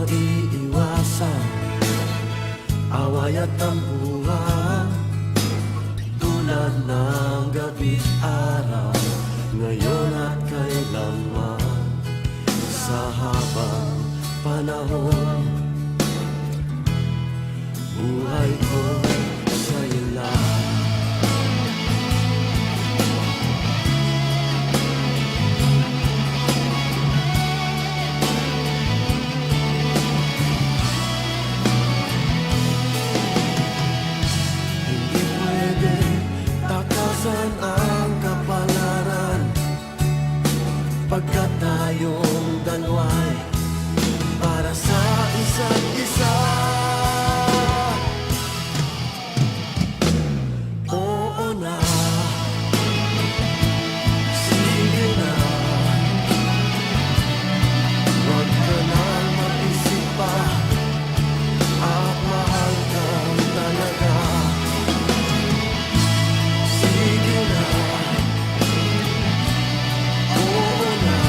maiiwasan, away at tampuhan, tulad ng gabi't araw, ngayon at kailanman. Sa habang panahon, buhay ko sa'yo lang. Hindi pwede takasan ang kapalaran, pagkat tayong dalawa'y para sa isa't isa. Oo na, sige na, huwag ka nang mag-isip pa, at mahal kang talaga. Sige na, oo na,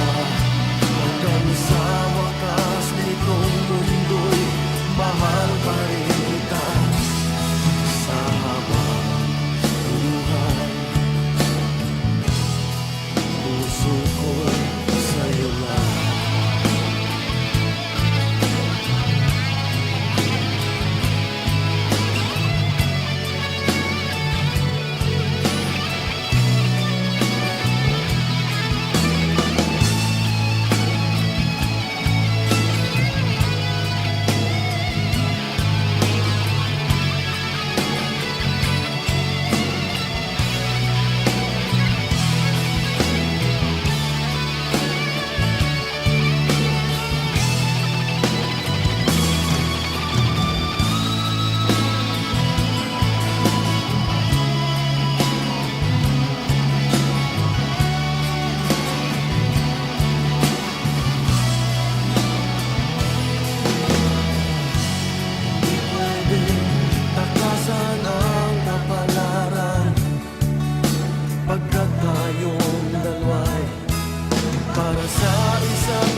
hanggang sa wakas nitong mundo'y mahal pa rin kita. Sa habang buhay, puso ko sa'yo lang. Takasan ang kapalaran, pagkat tayong dalawa'y para sa isa't